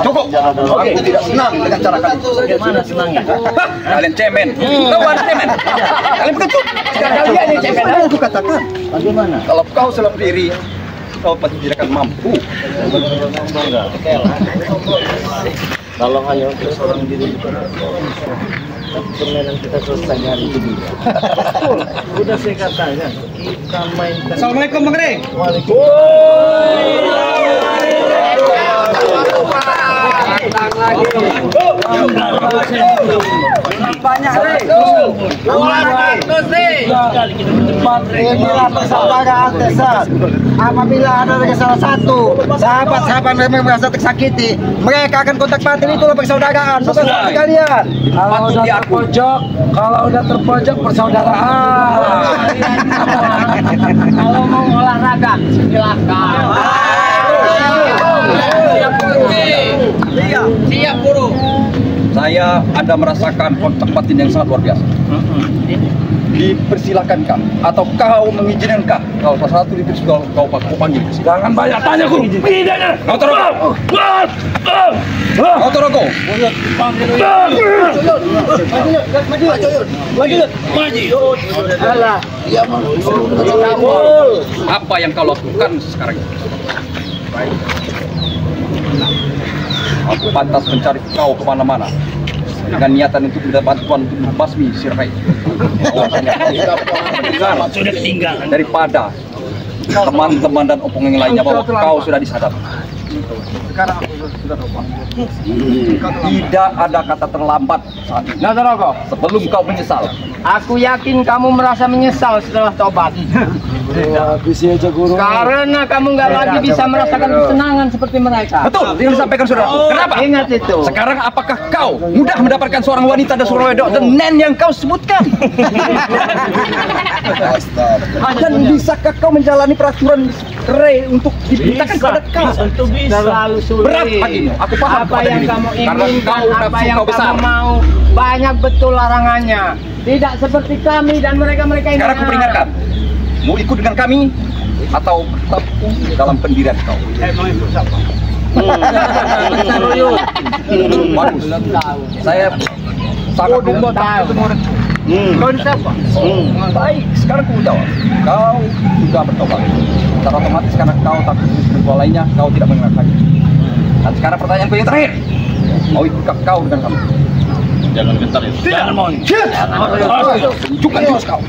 Speaker 7: Cukup. Aku tidak senang dengan cara kalian.
Speaker 1: Bagaimana senangnya?
Speaker 7: Kalian cemen. Kau ada cemen. Kalian pengecut. Kalian ini cemen. Aku katakan.
Speaker 1: Bagaimana?
Speaker 7: Kalau kau selama diri, kau pasti tidak akan mampu.
Speaker 1: Kalau hanya untuk seorang diri tapi permainan kita selesai hari ini. Udah saya katakan kita main.
Speaker 2: Assalamualaikum Bang Rey. Banyak Rey. Inilah persaudaraan Tesan. Apabila ada salah satu sahabat-sahabat yang merasa tersakiti, mereka akan kontak patin. Itulah persaudaraan, bukan seperti kalian.
Speaker 5: Kalau udah terpojok persaudaraan.
Speaker 6: Kalau mau olahraga, silakan. Siap guru.
Speaker 7: Saya ada merasakan kontak batin yang sangat luar biasa. Dipersilakan kah? Atau kau mengizinkan kah? Kalau salah satu itu sudah kau panggil.
Speaker 5: Jangan banyak tanya guru. Pidana.
Speaker 7: Kau Torogo. Kau Torogo. Apa yang kau lakukan sekarang ini? Aku pantas mencari kau kemana-mana dengan niatan untuk minta bantuan untuk membasmi si Rai.
Speaker 1: Sudah ketinggalan.
Speaker 7: Daripada teman-teman dan opung yang lainnya bahwa kau sudah disadap.
Speaker 2: Sekarang aku sudah lupa.
Speaker 7: Tidak ada kata terlambat saat ini.
Speaker 6: Nah, Torogo,
Speaker 7: Sebelum kau menyesal.
Speaker 6: aku yakin kamu merasa menyesal setelah tobat.
Speaker 2: Habisi aja guru.
Speaker 6: Karena kamu nggak lagi bisa merasakan kesenangan seperti mereka.
Speaker 7: Betul, yang disampaikan saudara. Kenapa?
Speaker 6: Ingat itu.
Speaker 7: Sekarang apakah kau mudah mendapatkan seorang wanita dan seorang wedok dan nen yang kau sebutkan? Dan bisakah kau menjalani peraturan Ray untuk diberikan kepada kau?
Speaker 1: Itu bisa.
Speaker 6: Terlalu sulit.
Speaker 7: Berat bagimu, aku paham
Speaker 6: Apa
Speaker 7: kepada
Speaker 6: yang
Speaker 7: dirimu.
Speaker 6: kamu
Speaker 7: Karena
Speaker 6: inginkan,
Speaker 7: kau
Speaker 6: apa
Speaker 7: nafsu
Speaker 6: yang
Speaker 7: kau besar.
Speaker 6: kamu mau, banyak betul larangannya. Tidak seperti kami dan mereka-mereka ini.
Speaker 7: Sekarang aku peringatkan, mau ikut dengan kami atau tetap dalam pendirian kau? Bagus. Saya sangat
Speaker 6: tahu. Kau siapa?
Speaker 7: Baik, sekarang aku jawab. Kau sudah bertobat. Secara otomatis karena kau takut ritual lainnya, kau tidak mengenal lagi. Dan sekarang pertanyaanku yang terakhir, mau itukah kau dengan kami?
Speaker 1: Jangan gentar ya. Jangan mau.
Speaker 7: Tunjukkan jurus kau.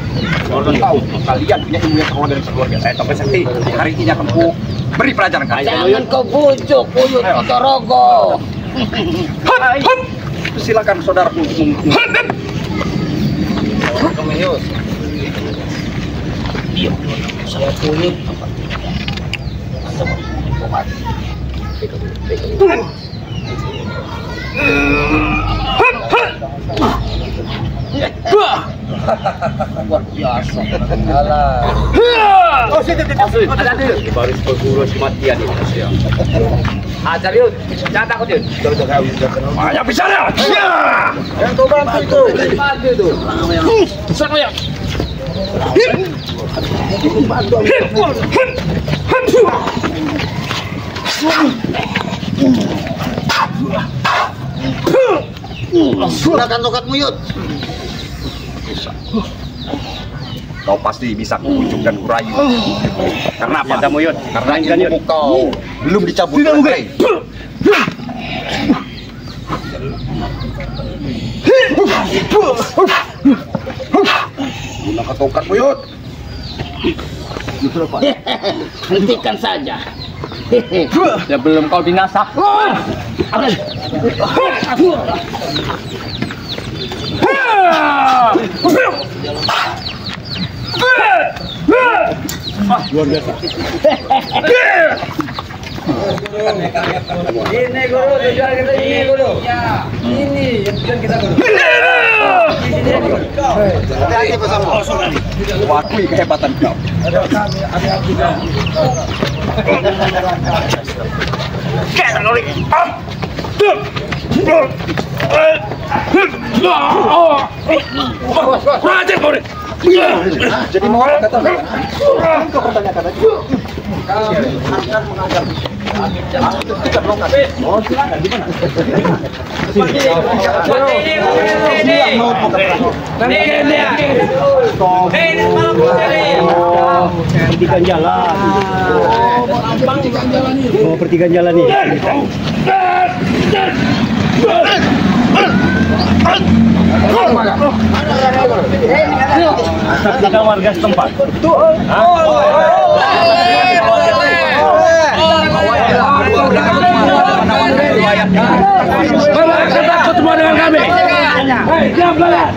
Speaker 7: Kau, kalian punya ilmu yang terlalu dari keluarga. Saya sampai sakti. Hari ini akan ku beri pelajaran kalian.
Speaker 6: Jangan kau bujuk, Uyut Torogo.
Speaker 7: Silakan saudaraku untuk
Speaker 1: Saya kulit.
Speaker 6: Luar biasa.
Speaker 4: Baris perguruan kematian di Indonesia.
Speaker 6: Ajar Yud, jangan takut Yud.
Speaker 5: Banyak bicara.
Speaker 2: Yang kau bantu itu.
Speaker 6: Maju tuh.
Speaker 5: Sama ya.
Speaker 3: Gunakan tongkatmu, Yud.
Speaker 7: kau pasti bisa kubujuk dan kurayu. Karena apa?
Speaker 4: Yud.
Speaker 7: Karena ilmu kau belum dicabut oleh Ray. Gunakan tongkatmu, Yud.
Speaker 6: Hentikan saja. Sebelum kau binasa.
Speaker 5: Luar biasa. Ini guru, tujuan kita ini guru. Ini yang tujuan kita guru.
Speaker 7: Wakui kehebatan kau. Jadi mau kata kau pertanyakan aja. Oh silakan gimana? Pertigaan jalan. Oh pertigaan jalan nih. Kita warga setempat. Takut semua dengan kami. Diam kalian.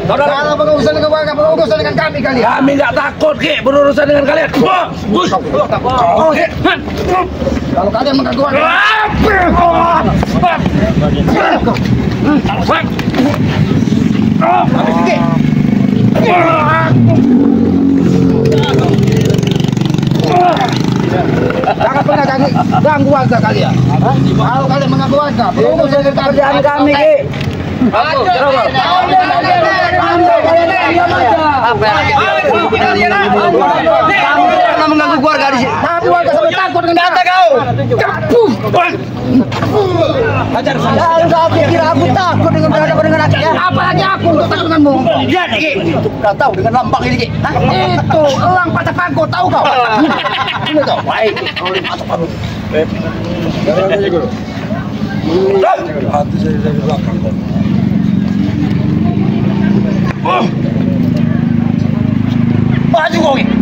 Speaker 7: Kalau berurusan dengan warga, berurusan dengan kami kalian. Kami nggak takut, Ki, berurusan dengan kalian. Kalau kalian mengganggu warga. Jangan pernah ganggu warga kalian. Kalau kalian mengganggu warga, berurusan dengan kerjaan kami, Ki. Karena mengganggu keluarga di sini. Tapi warga sampai takut dengan kata kau. Ajar saya. Kalau pikir aku takut dengan berhadapan dengan aku, apalagi aku takut denganmu. Lihat Ki, kau tahu dengan lambang ini Ki. Itu elang patah pangko, tahu kau? Ini kau. Baik. Patah pangko. Hati saya dari belakang. Maju kau ini.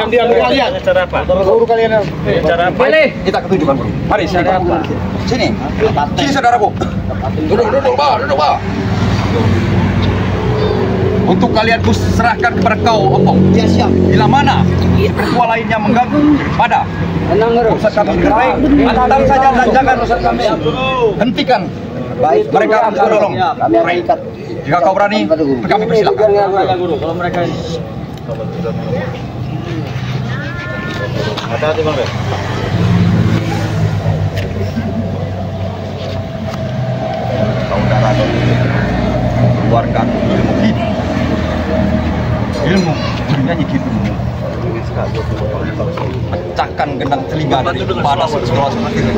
Speaker 7: Diam kalian. Cara apa? Guru kalian. Cara apa? Kita ketunjukan. Mari sini. Sini. Sini saudaraku. Duduk, Pak. Untuk kalian ku serahkan kepada kau, Ompong. Ya, siap. Bila mana ketua lainnya mengganggu pada urusan kami baik, antang saja dan jangan urusan kami. Hentikan. Baik, mereka akan tolong. Jika kau berani, kami persilakan.
Speaker 3: Kalau mereka hati-hati Bang.
Speaker 7: Saudara keluarga ilmu hidup. Ilmu bernyanyi hidupmu. Pecahkan gendang telinga dari pada sekolah seperti ini.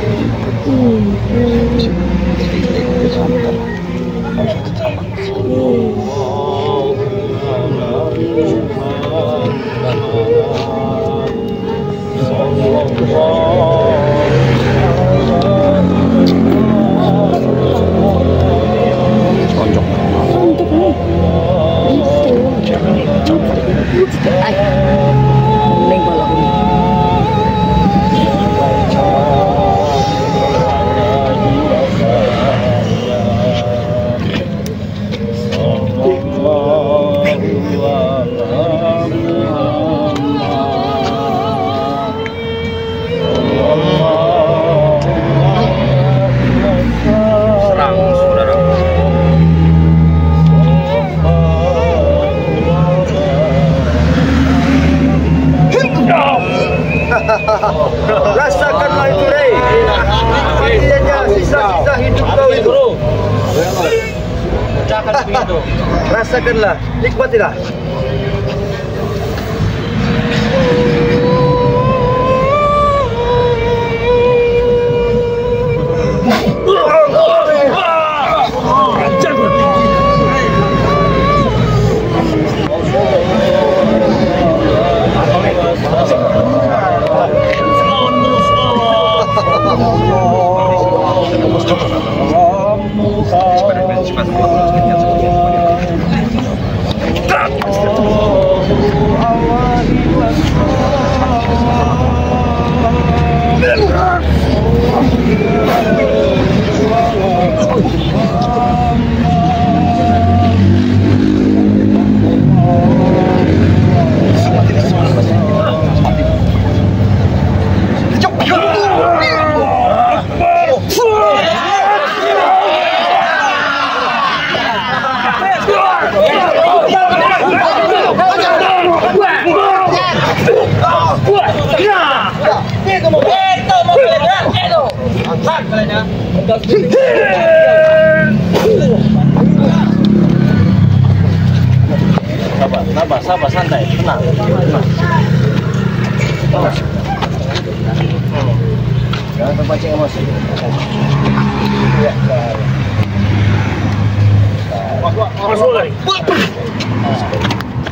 Speaker 3: Rasakanlah itu, Rey. Artinya sisa-sisa hidup kau itu. Rasakanlah, nikmatilah. kalian ya.
Speaker 1: Sabar, santai, tenang. Jangan terpancing emosi. Masuk lagi.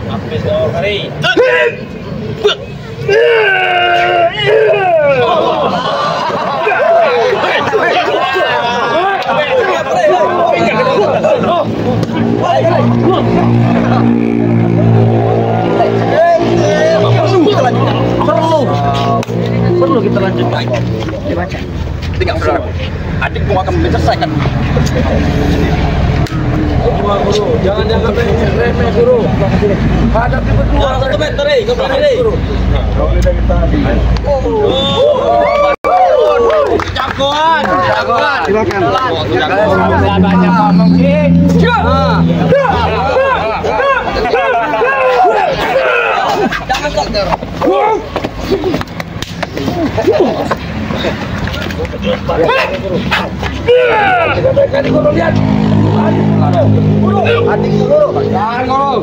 Speaker 1: Habis kali.
Speaker 2: Perlu kita lanjutkan. Dibaca.
Speaker 7: Tidak saudara. Adikku akan menyelesaikan.
Speaker 5: Guru, jangan dianggap remeh guru. Hadapi berdua.
Speaker 3: 1 meter nih, ke belakang nih. Jagoan.
Speaker 2: Silakan.
Speaker 6: Banyak ngomong sih.
Speaker 3: Jangan kotor.
Speaker 5: Guru lihat.
Speaker 2: Adik guru.
Speaker 5: Jangan guru.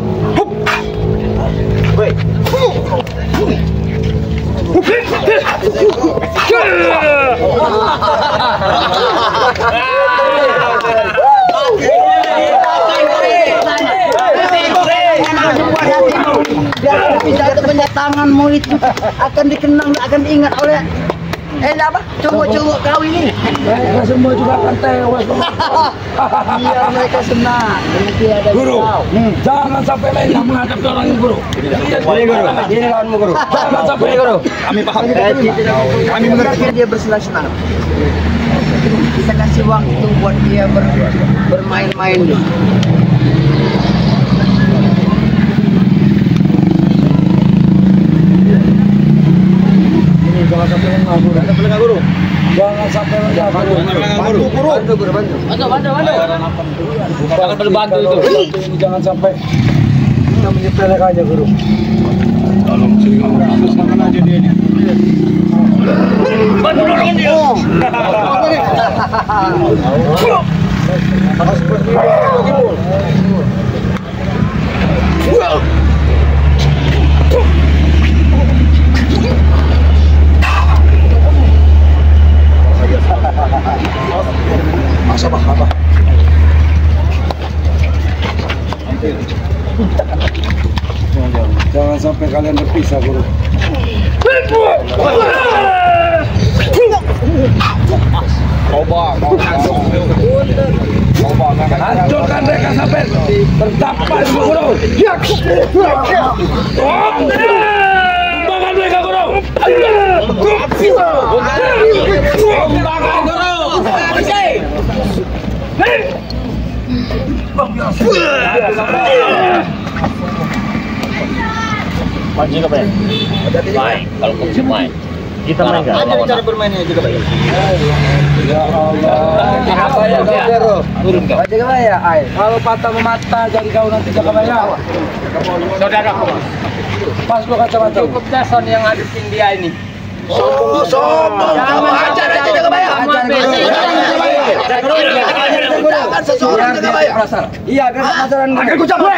Speaker 2: Jatuhnya tanganmu itu akan dikenang, akan diingat oleh apa? Cowok-cowok kau ini.
Speaker 5: Mereka semua juga akan tewas.
Speaker 2: Biar mereka senang.
Speaker 5: Guru, jangan sampai lain menghadapi orang ini guru.
Speaker 2: Ini lawanmu guru.
Speaker 5: Jangan sampai guru.
Speaker 7: Kami paham.
Speaker 2: Kami mengerti dia bersenang-senang. Kita kasih waktu buat dia bermain-main.
Speaker 5: Jangan sampai lengah guru. Jangan sampai lengah guru.
Speaker 2: Bantu.
Speaker 6: Jangan perlu bantu itu.
Speaker 5: Ini jangan sampai kita menyepelekannya guru.
Speaker 1: Bantu dorong dia.
Speaker 5: Apa? Jangan sampai kalian berpisah guru. Hancurkan mereka sampai terdampar guru. Tumbangkan mereka guru. Tumbangkan guru.
Speaker 1: Mancing apa ya?
Speaker 6: Main, kalau fungsi main.
Speaker 1: Kita main nggak?
Speaker 3: Ada cara bermainnya juga Pak.
Speaker 5: Ya Allah.
Speaker 6: Apa ya guru? Turun kau.
Speaker 2: Baca apa ya?
Speaker 5: Kalau patah memata jadi kau nanti jaga bayar.
Speaker 6: Saudara kau.
Speaker 5: Pas gua kacamata.
Speaker 6: Cukup Jason yang hadapin dia ini.
Speaker 3: Sombong. Ajar aja jaga bayar. Jangan seseorang jaga bayar.
Speaker 2: Iya, biar pelajaran.
Speaker 5: Akan ku cabut.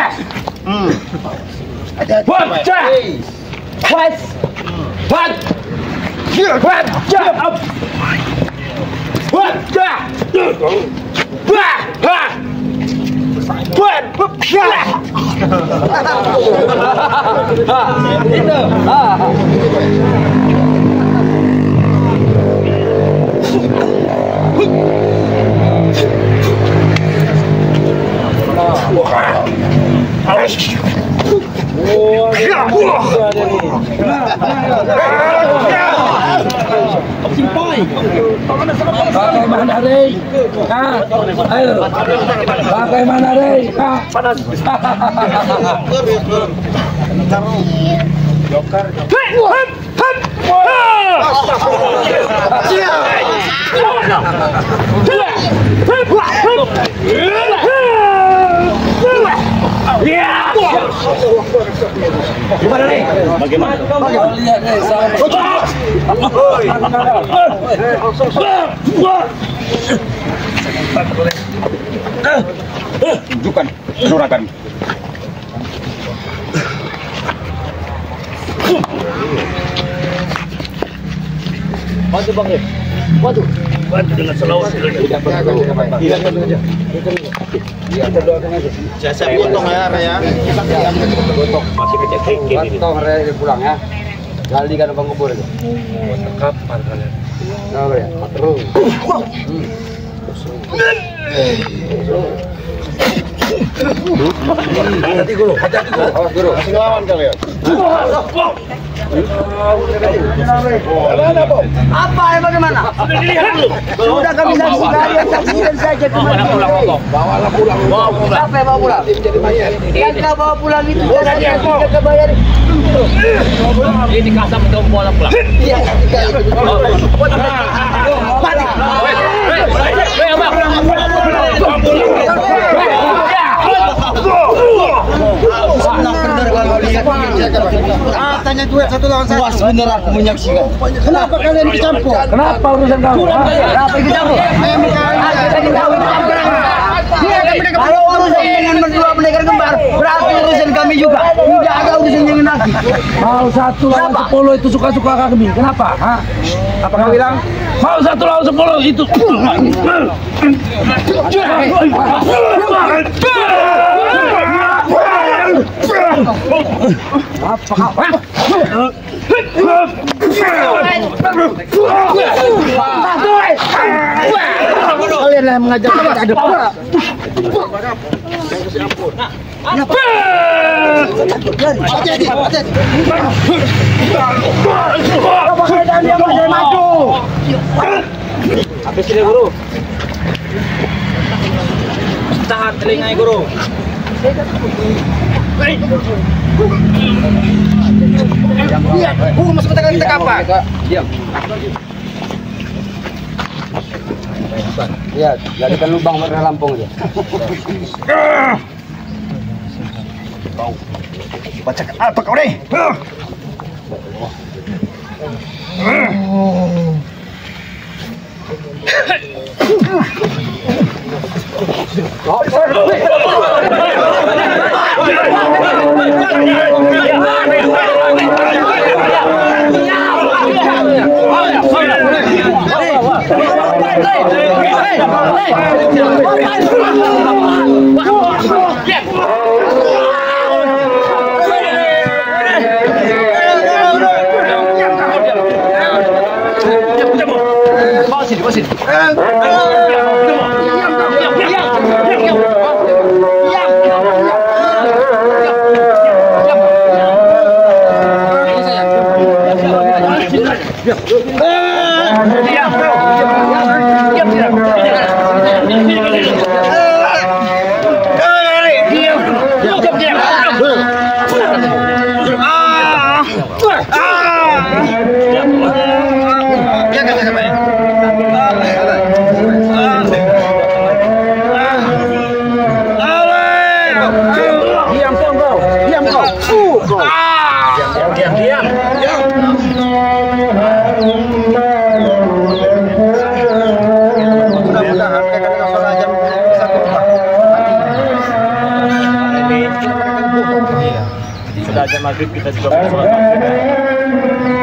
Speaker 5: Bagaimana Rey? Ayo. Bagaimana Rey? Panas.
Speaker 4: Gimana nih?
Speaker 1: Bagaimana?
Speaker 5: Lihat deh, saya.
Speaker 7: Tunjukkan kanuragan.
Speaker 1: Bantu Bang Rif. Bantu dengan selawat.
Speaker 3: Saya potong ya, Raya.
Speaker 1: Masih kecil ini.
Speaker 4: Potong hari pulang ya. Gali kan bang kubur itu.
Speaker 5: Kapan kalian?
Speaker 4: Tahu ya? Terus.
Speaker 5: Hati-hati guru.
Speaker 4: Awas guru.
Speaker 3: Masih ngelawan kalian.
Speaker 2: Apa ya bagaimana? Sudah kami saksikan saja kemarin.
Speaker 6: Bawalah pulang.
Speaker 2: Siapa yang bawa pulang? Yang kau bawa pulang itu jangan kita kebayar.
Speaker 6: Ini kasar untuk bola pulang.
Speaker 2: Iya.
Speaker 3: Senang bener kalau lihat tanya duet 1 lawan 1. Puas bener aku menyaksikan. Kenapa kalian dicampur?
Speaker 5: Kenapa urusan kamu?
Speaker 2: Kenapa ikut campur? Kalau urusan dengan berdua pendekar kembar, berarti urusan kami juga. Tidak ada urusan yang lagi.
Speaker 5: Mau 1 lawan 10 itu suka-suka kami. Kenapa? Hah? Apa kau bilang? Mau 1 lawan 10 itu. Apa kau?
Speaker 2: Kalian yang mengajar kita ada.
Speaker 1: Habis ini guru. Tahan telinganya guru.
Speaker 2: Lihat, masuk ke kita kapan?
Speaker 4: Diam. Lihat, jadikan lubang warna lampung dia.
Speaker 3: Bacakan apa kau nih?
Speaker 1: Sudah azan maghrib kita juga sholat maghrib.